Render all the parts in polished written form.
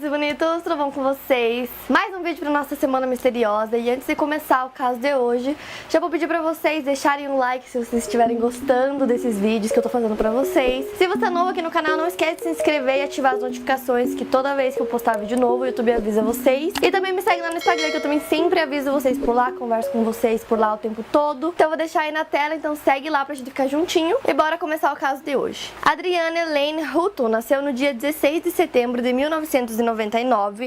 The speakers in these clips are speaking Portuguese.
lindos e bonitos, tudo bom com vocês? Mais um vídeo para nossa semana misteriosa. E antes de começar o caso de hoje, já vou pedir para vocês deixarem um like se vocês estiverem gostando desses vídeos que eu tô fazendo para vocês. Se você é novo aqui no canal, não esquece de se inscrever e ativar as notificações, que toda vez que eu postar vídeo novo, o YouTube avisa vocês. E também me segue lá no Instagram, que eu também sempre aviso vocês por lá, converso com vocês por lá o tempo todo. Então eu vou deixar aí na tela, então segue lá pra gente ficar juntinho. E bora começar o caso de hoje. Adriana Elaine Hutton nasceu no dia 16 de setembro de 1999.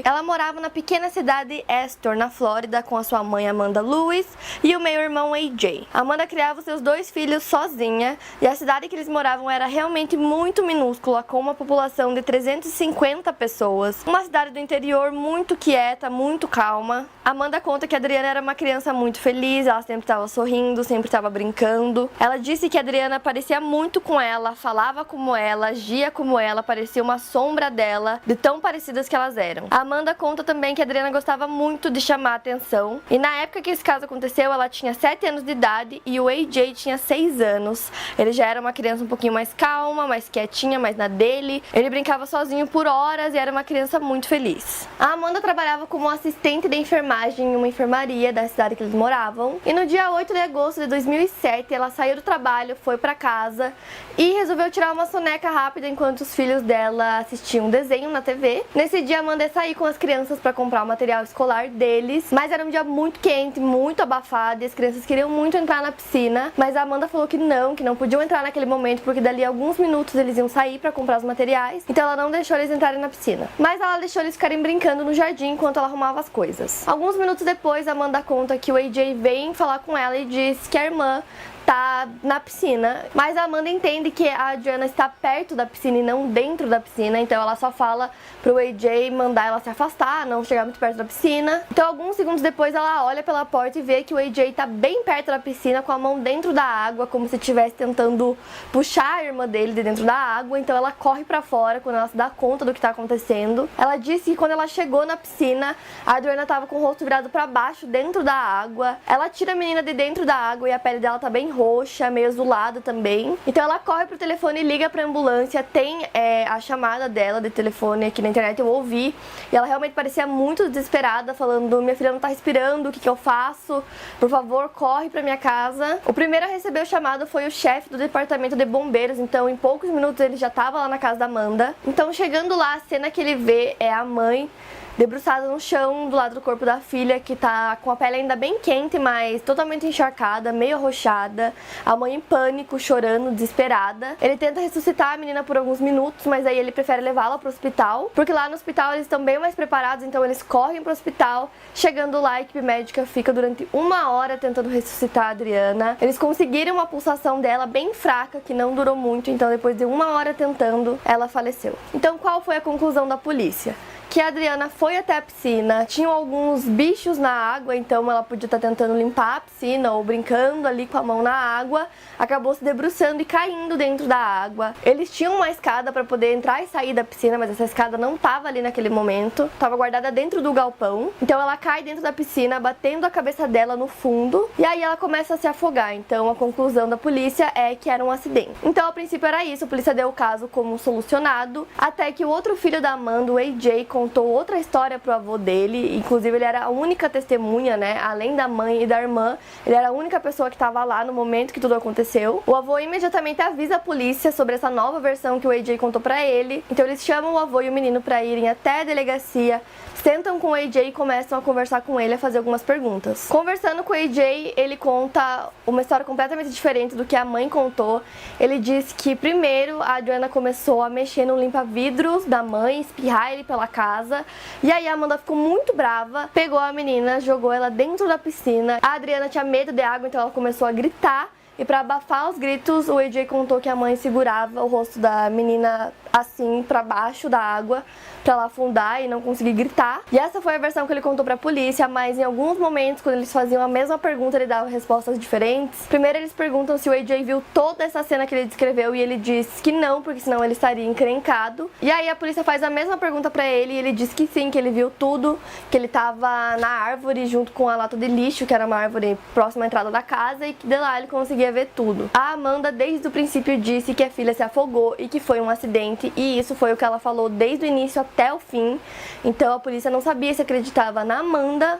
Ela morava na pequena cidade Astor, na Flórida, com a sua mãe Amanda Lewis e o meio-irmão AJ. Amanda criava seus dois filhos sozinha e a cidade que eles moravam era realmente muito minúscula, com uma população de 350 pessoas. Uma cidade do interior muito quieta, muito calma. Amanda conta que a Adriana era uma criança muito feliz, ela sempre estava sorrindo, sempre estava brincando. Ela disse que a Adriana parecia muito com ela, falava como ela, agia como ela, parecia uma sombra dela, de tão parecidas que elas eram. A Amanda conta também que a Adriana gostava muito de chamar a atenção, e na época que esse caso aconteceu, ela tinha 7 anos de idade e o AJ tinha 6 anos. Ele já era uma criança um pouquinho mais calma, mais quietinha, mais na dele. Ele brincava sozinho por horas e era uma criança muito feliz. A Amanda trabalhava como assistente de enfermagem em uma enfermaria da cidade que eles moravam, e no dia 8 de agosto de 2007, ela saiu do trabalho, foi pra casa e resolveu tirar uma soneca rápida enquanto os filhos dela assistiam um desenho na TV. Nesse dia, Amanda ia sair com as crianças para comprar o material escolar deles, mas era um dia muito quente, muito abafado, e as crianças queriam muito entrar na piscina, mas a Amanda falou que não podiam entrar naquele momento, porque dali a alguns minutos eles iam sair para comprar os materiais, então ela não deixou eles entrarem na piscina. Mas ela deixou eles ficarem brincando no jardim enquanto ela arrumava as coisas. Alguns minutos depois, a Amanda conta que o AJ vem falar com ela e diz que a irmã tá na piscina, mas a Amanda entende que a Adriana está perto da piscina e não dentro da piscina, então ela só fala pro AJ mandar ela se afastar, não chegar muito perto da piscina. Então alguns segundos depois ela olha pela porta e vê que o AJ tá bem perto da piscina, com a mão dentro da água, como se estivesse tentando puxar a irmã dele de dentro da água. Então ela corre pra fora quando ela se dá conta do que tá acontecendo. Ela disse que quando ela chegou na piscina, a Adriana tava com o rosto virado pra baixo dentro da água. Ela tira a menina de dentro da água e a pele dela tá bem roxa, meio azulada também. Então ela corre pro telefone e liga pra ambulância. Tem a chamada dela de telefone aqui na internet, eu ouvi, e ela realmente parecia muito desesperada, falando: minha filha não tá respirando, o que eu faço? Por favor, corre pra minha casa. O primeiro a receber o chamado foi o chefe do departamento de bombeiros, então em poucos minutos ele já tava lá na casa da Amanda. Então chegando lá, a cena que ele vê é a mãe debruçada no chão, do lado do corpo da filha, que tá com a pele ainda bem quente, mas totalmente encharcada, meio arroxada. A mãe em pânico, chorando, desesperada. Ele tenta ressuscitar a menina por alguns minutos, mas aí ele prefere levá-la pro hospital, porque lá no hospital eles estão bem mais preparados, então eles correm pro hospital. Chegando lá, a equipe médica fica durante 1 hora tentando ressuscitar a Adriana. Eles conseguiram uma pulsação dela bem fraca, que não durou muito, então depois de 1 hora tentando, ela faleceu. Então qual foi a conclusão da polícia? Que a Adriana foi até a piscina, tinham alguns bichos na água, então ela podia estar tentando limpar a piscina ou brincando ali com a mão na água, acabou se debruçando e caindo dentro da água. Eles tinham uma escada para poder entrar e sair da piscina, mas essa escada não estava ali naquele momento, estava guardada dentro do galpão. Então ela cai dentro da piscina, batendo a cabeça dela no fundo, e aí ela começa a se afogar. Então a conclusão da polícia é que era um acidente. Então a princípio era isso, a polícia deu o caso como solucionado, até que o outro filho da Amanda, o AJ, contou outra história pro avô dele. Inclusive ele era a única testemunha, né, além da mãe e da irmã, ele era a única pessoa que estava lá no momento que tudo aconteceu. O avô imediatamente avisa a polícia sobre essa nova versão que o AJ contou pra ele, então eles chamam o avô e o menino pra irem até a delegacia, sentam com o AJ e começam a conversar com ele, a fazer algumas perguntas. Conversando com o AJ, ele conta uma história completamente diferente do que a mãe contou. Ele diz que primeiro a Adriana começou a mexer no limpa-vidros da mãe, espirrar ele pela casa, e aí a Amanda ficou muito brava, pegou a menina, jogou ela dentro da piscina. A Adriana tinha medo de água, então ela começou a gritar, e para abafar os gritos, o AJ contou que a mãe segurava o rosto da menina assim para baixo da água, para ela afundar e não conseguir gritar. E essa foi a versão que ele contou pra polícia, mas em alguns momentos, quando eles faziam a mesma pergunta, ele dava respostas diferentes. Primeiro eles perguntam se o AJ viu toda essa cena que ele descreveu, e ele diz que não, porque senão ele estaria encrencado. E aí a polícia faz a mesma pergunta pra ele, e ele diz que sim, que ele viu tudo, que ele tava na árvore junto com a lata de lixo, que era uma árvore próxima à entrada da casa, e que de lá ele conseguia ver tudo. A Amanda desde o princípio disse que a filha se afogou e que foi um acidente, desobediente, e isso foi o que ela falou desde o início até o fim. Então a polícia não sabia se acreditava na Amanda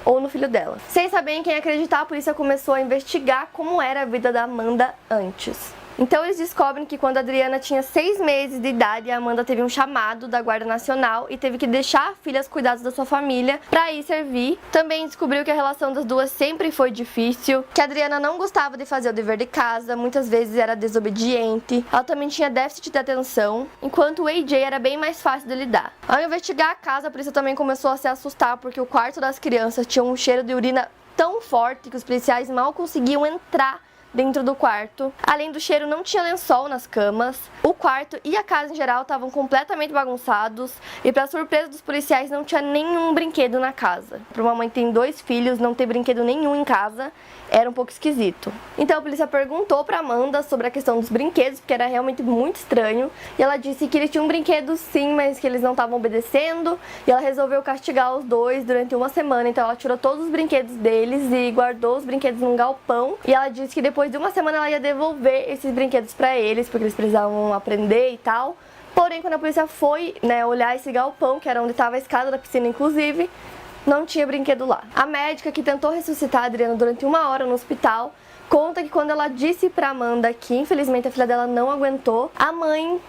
ou no filho dela. Sem saber em quem acreditar, a polícia começou a investigar como era a vida da Amanda antes. Então eles descobrem que quando a Adriana tinha 6 meses de idade, a Amanda teve um chamado da Guarda Nacional e teve que deixar a filha aos cuidados da sua família para ir servir. Também descobriu que a relação das duas sempre foi difícil, que a Adriana não gostava de fazer o dever de casa, muitas vezes era desobediente, ela também tinha déficit de atenção, enquanto o AJ era bem mais fácil de lidar. Ao investigar a casa, a polícia também começou a se assustar porque o quarto das crianças tinha um cheiro de urina tão forte que os policiais mal conseguiam entrar dentro do quarto. Além do cheiro, não tinha lençol nas camas. O quarto e a casa em geral estavam completamente bagunçados e, para surpresa dos policiais, não tinha nenhum brinquedo na casa. Para uma mãe que tem 2 filhos, não ter brinquedo nenhum em casa era um pouco esquisito. Então a polícia perguntou para Amanda sobre a questão dos brinquedos, porque era realmente muito estranho, e ela disse que eles tinham brinquedos sim, mas que eles não estavam obedecendo, e ela resolveu castigar os dois durante uma semana. Então ela tirou todos os brinquedos deles e guardou os brinquedos num galpão, e ela disse que depois de uma semana ela ia devolver esses brinquedos para eles, porque eles precisavam aprender e tal. Porém, quando a polícia foi, olhar esse galpão, que era onde estava a escada da piscina inclusive, não tinha brinquedo lá. A médica que tentou ressuscitar a Adriana durante 1 hora no hospital conta que quando ela disse pra Amanda que infelizmente a filha dela não aguentou, a mãe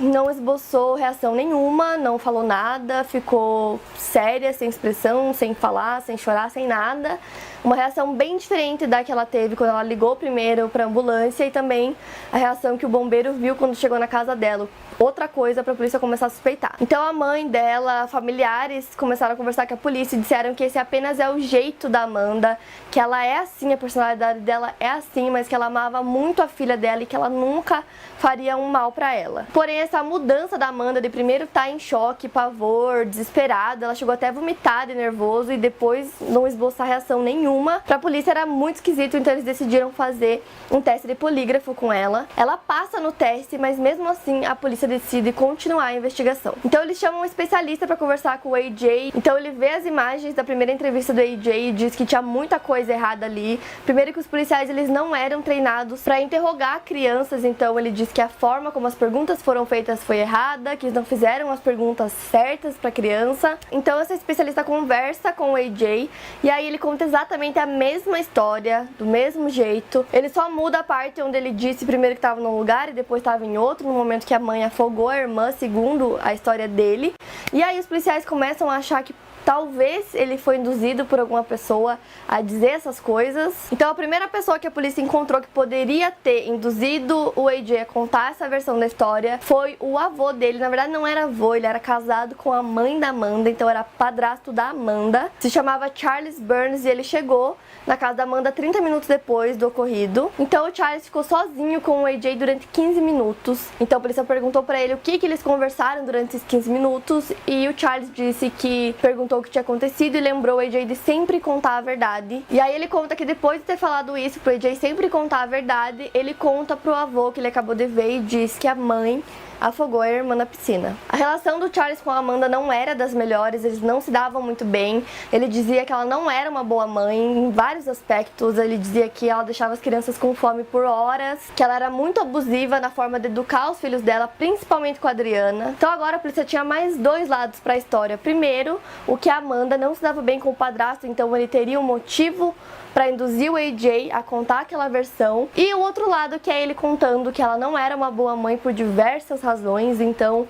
não esboçou reação nenhuma, não falou nada, ficou séria, sem expressão, sem falar, sem chorar, sem nada. Uma reação bem diferente da que ela teve quando ela ligou primeiro para a ambulância, e também a reação que o bombeiro viu quando chegou na casa dela. Outra coisa para a polícia começar a suspeitar. Então a mãe dela, familiares começaram a conversar com a polícia e disseram que esse apenas é o jeito da Amanda, que ela é assim, a personalidade dela é assim, mas que ela amava muito a filha dela e que ela nunca faria um mal para ela. Porém, essa mudança da Amanda de primeiro estar em choque, pavor, desesperada, ela chegou até a vomitar de nervoso e depois não esboçar reação nenhuma. Pra polícia era muito esquisito, então eles decidiram fazer um teste de polígrafo com ela. Ela passa no teste, mas mesmo assim a polícia decide continuar a investigação. Então eles chamam um especialista para conversar com o AJ. Então ele vê as imagens da primeira entrevista do AJ e diz que tinha muita coisa errada ali. Primeiro que os policiais eles não eram treinados para interrogar crianças, então ele diz que a forma como as perguntas foram feitas foi errada, que eles não fizeram as perguntas certas para a criança. Então essa especialista conversa com o AJ e aí ele conta exatamente a mesma história, do mesmo jeito. Ele só muda a parte onde ele disse primeiro que estava num lugar e depois estava em outro, no momento que a mãe afogou a irmã, segundo a história dele. E aí os policiais começam a achar que talvez ele foi induzido por alguma pessoa a dizer essas coisas. Então a primeira pessoa que a polícia encontrou que poderia ter induzido o AJ a contar essa versão da história foi o avô dele. Na verdade não era avô, ele era casado com a mãe da Amanda, então era padrasto da Amanda. Se chamava Charles Burns e ele chegou na casa da Amanda 30 minutos depois do ocorrido. Então o Charles ficou sozinho com o AJ durante 15 minutos. Então a polícia perguntou pra ele o que eles conversaram durante esses 15 minutos e o Charles disse que perguntou o que tinha acontecido e lembrou o AJ de sempre contar a verdade. E aí ele conta que depois de ter falado isso pro AJ sempre contar a verdade, ele conta pro avô que ele acabou de ver e diz que a mãe afogou a irmã na piscina. A relação do Charles com a Amanda não era das melhores, eles não se davam muito bem. Ele dizia que ela não era uma boa mãe em vários aspectos. Ele dizia que ela deixava as crianças com fome por horas, que ela era muito abusiva na forma de educar os filhos dela, principalmente com a Adriana. Então agora a polícia tinha mais 2 lados para a história. Primeiro, o que a Amanda não se dava bem com o padrasto, então ele teria um motivo para induzir o AJ a contar aquela versão. E o outro lado, que é ele contando que ela não era uma boa mãe por diversas razões. Então,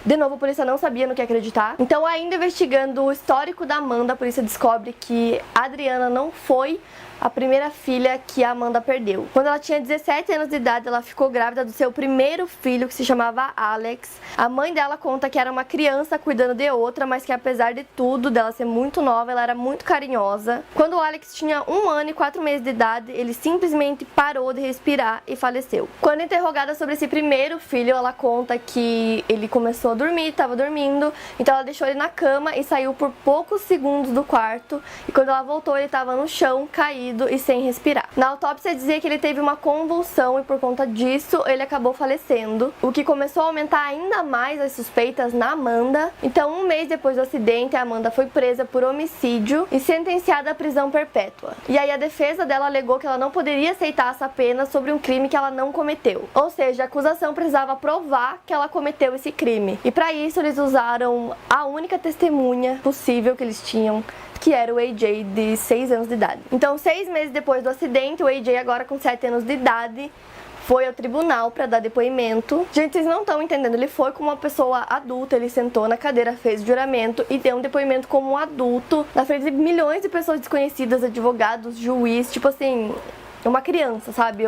de novo, a polícia não sabia no que acreditar. Então, ainda investigando o histórico da Amanda, a polícia descobre que a Adriana não foi a primeira filha que a Amanda perdeu. Quando ela tinha 17 anos de idade, ela ficou grávida do seu primeiro filho, que se chamava Alex. A mãe dela conta que era uma criança cuidando de outra, mas que apesar de tudo, dela ser muito nova, ela era muito carinhosa. Quando o Alex tinha 1 ano e 4 meses de idade, ele simplesmente parou de respirar e faleceu. Quando interrogada sobre esse primeiro filho, ela conta que ele começou começou a dormir, tava dormindo, então ela deixou ele na cama e saiu por poucos segundos do quarto, e quando ela voltou ele tava no chão, caído e sem respirar. Na autópsia dizia que ele teve uma convulsão e por conta disso ele acabou falecendo, o que começou a aumentar ainda mais as suspeitas na Amanda. Então, um mês depois do acidente, a Amanda foi presa por homicídio e sentenciada à prisão perpétua. E aí a defesa dela alegou que ela não poderia aceitar essa pena sobre um crime que ela não cometeu. Ou seja, a acusação precisava provar que ela cometeu esse crime. E para isso eles usaram a única testemunha possível que eles tinham, que era o AJ, de 6 anos de idade. Então, 6 meses depois do acidente, o AJ, agora com 7 anos de idade, foi ao tribunal para dar depoimento. Gente, vocês não estão entendendo, ele foi como uma pessoa adulta, ele sentou na cadeira, fez juramento e deu um depoimento como um adulto, na frente de milhões de pessoas desconhecidas, advogados, juiz, tipo assim, uma criança, sabe?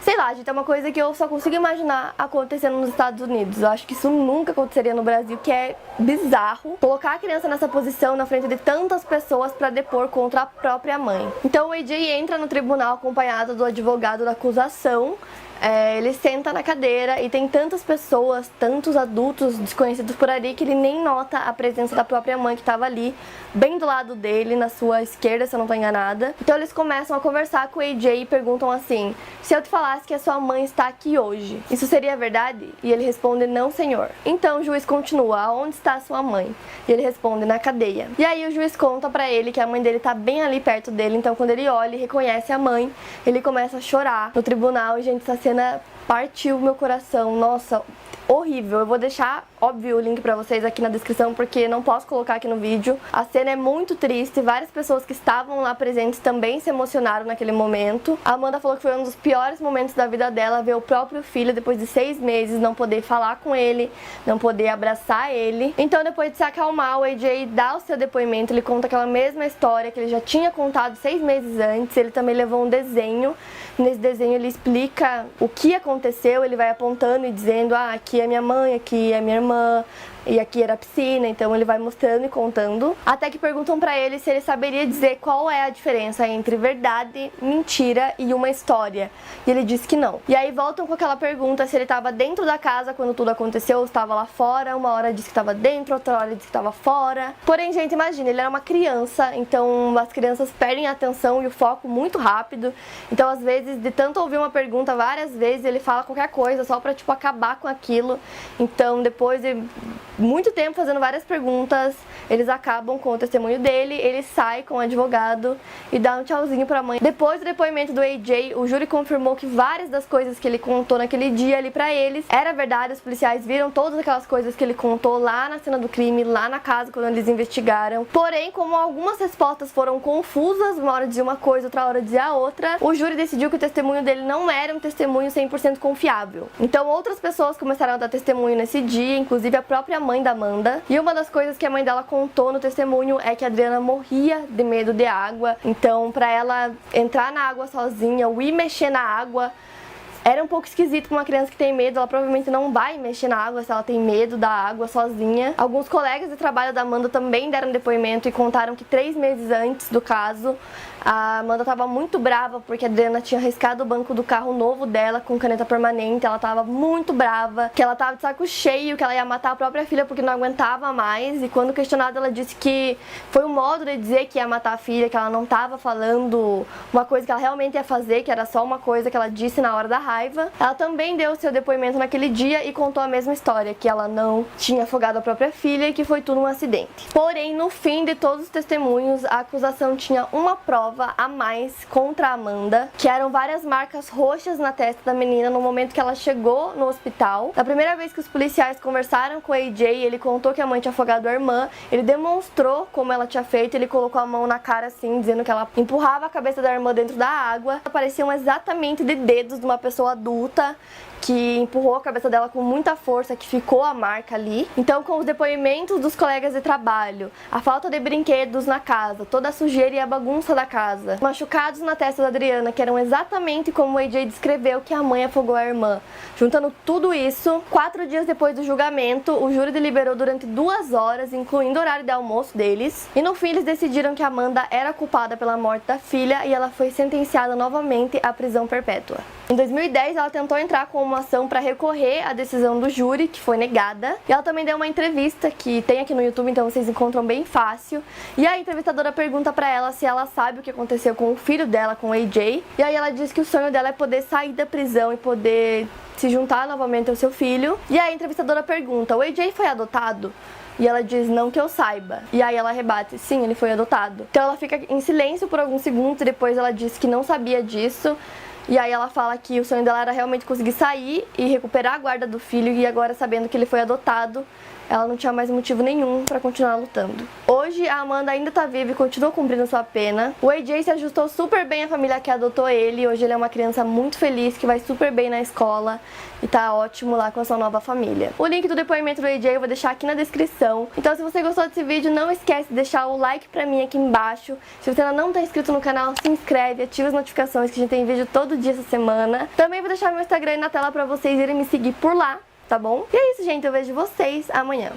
Sei lá, gente, é uma coisa que eu só consigo imaginar acontecendo nos Estados Unidos. Eu acho que isso nunca aconteceria no Brasil, que é bizarro colocar a criança nessa posição na frente de tantas pessoas para depor contra a própria mãe. Então o AJ entra no tribunal acompanhado do advogado da acusação. Ele senta na cadeira e tem tantas pessoas, tantos adultos desconhecidos por ali, que ele nem nota a presença da própria mãe que estava ali, bem do lado dele, na sua esquerda, se eu não estou enganada. Então eles começam a conversar com o AJ e perguntam assim: se eu te falasse que a sua mãe está aqui hoje, isso seria verdade? E ele responde: não, senhor. Então o juiz continua: aonde está a sua mãe? E ele responde: na cadeia. E aí o juiz conta pra ele que a mãe dele está bem ali perto dele, então quando ele olha e reconhece a mãe, ele começa a chorar no tribunal. E, gente, essa cena partiu meu coração, nossa, horrível. Eu vou deixar, óbvio, o link pra vocês aqui na descrição, porque não posso colocar aqui no vídeo. A cena é muito triste, várias pessoas que estavam lá presentes também se emocionaram naquele momento. A Amanda falou que foi um dos piores momentos da vida dela, ver o próprio filho, depois de 6 meses, não poder falar com ele, não poder abraçar ele. Então, depois de se acalmar, o AJ dá o seu depoimento, ele conta aquela mesma história que ele já tinha contado 6 meses antes. Ele também levou um desenho. Nesse desenho ele explica o que aconteceu, ele vai apontando e dizendo: ah, aqui é minha mãe, aqui é minha irmã, e aqui era a piscina. Então ele vai mostrando e contando, até que perguntam pra ele se ele saberia dizer qual é a diferença entre verdade, mentira e uma história, e ele diz que não. E aí voltam com aquela pergunta se ele estava dentro da casa quando tudo aconteceu ou estava lá fora. Uma hora diz que estava dentro, outra hora diz que estava fora. Porém, gente, imagina, ele era uma criança, então as crianças perdem a atenção e o foco muito rápido. Então, às vezes, de tanto ouvir uma pergunta várias vezes, ele fala qualquer coisa só pra, tipo, acabar com aquilo. Então, depois de muito tempo fazendo várias perguntas, eles acabam com o testemunho dele. Ele sai com o advogado e dá um tchauzinho pra mãe. Depois do depoimento do AJ, o júri confirmou que várias das coisas que ele contou naquele dia ali pra eles era verdade. Os policiais viram todas aquelas coisas que ele contou lá na cena do crime, lá na casa, quando eles investigaram. Porém, como algumas respostas foram confusas, uma hora dizia uma coisa, outra hora dizia a outra, o júri decidiu que o testemunho dele não era um testemunho 100% confiável. Então outras pessoas começaram a dar testemunho nesse dia, inclusive a própria mãe da Amanda. E uma das coisas que a mãe dela contou no testemunho é que a Adriana morria de medo de água. Então, pra ela entrar na água sozinha ou ir mexer na água, era um pouco esquisito pra uma criança que tem medo. Ela provavelmente não vai mexer na água se ela tem medo da água sozinha. Alguns colegas de trabalho da Amanda também deram depoimento e contaram que 3 meses antes do caso, a Amanda estava muito brava porque a Adriana tinha riscado o banco do carro novo dela com caneta permanente. Ela estava muito brava, que ela estava de saco cheio, que ela ia matar a própria filha porque não aguentava mais. E quando questionada, ela disse que foi um modo de dizer que ia matar a filha, que ela não estava falando uma coisa que ela realmente ia fazer, que era só uma coisa que ela disse na hora da raiva. Ela também deu seu depoimento naquele dia e contou a mesma história, que ela não tinha afogado a própria filha e que foi tudo um acidente. Porém, no fim de todos os testemunhos, a acusação tinha uma prova a mais contra a Amanda, que eram várias marcas roxas na testa da menina no momento que ela chegou no hospital. Na primeira vez que os policiais conversaram com o AJ, ele contou que a mãe tinha afogado a irmã. Ele demonstrou como ela tinha feito, ele colocou a mão na cara assim, dizendo que ela empurrava a cabeça da irmã dentro da água. Pareciam exatamente de dedos de uma pessoa adulta que empurrou a cabeça dela com muita força, que ficou a marca ali. Então, com os depoimentos dos colegas de trabalho, a falta de brinquedos na casa, toda a sujeira e a bagunça da casa, machucados na testa da Adriana, que eram exatamente como o AJ descreveu que a mãe afogou a irmã. Juntando tudo isso, 4 dias depois do julgamento, o júri deliberou durante 2 horas, incluindo o horário de almoço deles, e no fim eles decidiram que a Amanda era culpada pela morte da filha e ela foi sentenciada novamente à prisão perpétua. Em 2010, ela tentou entrar com uma ação para recorrer à decisão do júri, que foi negada. E ela também deu uma entrevista que tem aqui no YouTube, então vocês encontram bem fácil. E a entrevistadora pergunta para ela se ela sabe o que aconteceu com o filho dela, com o AJ. E aí ela diz que o sonho dela é poder sair da prisão e poder se juntar novamente ao seu filho. E aí a entrevistadora pergunta: o AJ foi adotado? E ela diz: não que eu saiba. E aí ela rebate: sim, ele foi adotado. Então ela fica em silêncio por alguns segundos e depois ela diz que não sabia disso. E aí ela fala que o sonho dela era realmente conseguir sair e recuperar a guarda do filho, e agora, sabendo que ele foi adotado, ela não tinha mais motivo nenhum pra continuar lutando. Hoje a Amanda ainda tá viva e continua cumprindo sua pena. O AJ se ajustou super bem à família que adotou ele. Hoje ele é uma criança muito feliz, que vai super bem na escola e tá ótimo lá com a sua nova família. O link do depoimento do AJ eu vou deixar aqui na descrição. Então, se você gostou desse vídeo, não esquece de deixar o like pra mim aqui embaixo. Se você ainda não tá inscrito no canal, se inscreve, ativa as notificações, que a gente tem vídeo todo dia essa semana. Também vou deixar meu Instagram aí na tela pra vocês irem me seguir por lá, tá bom? E é isso, gente, eu vejo vocês amanhã.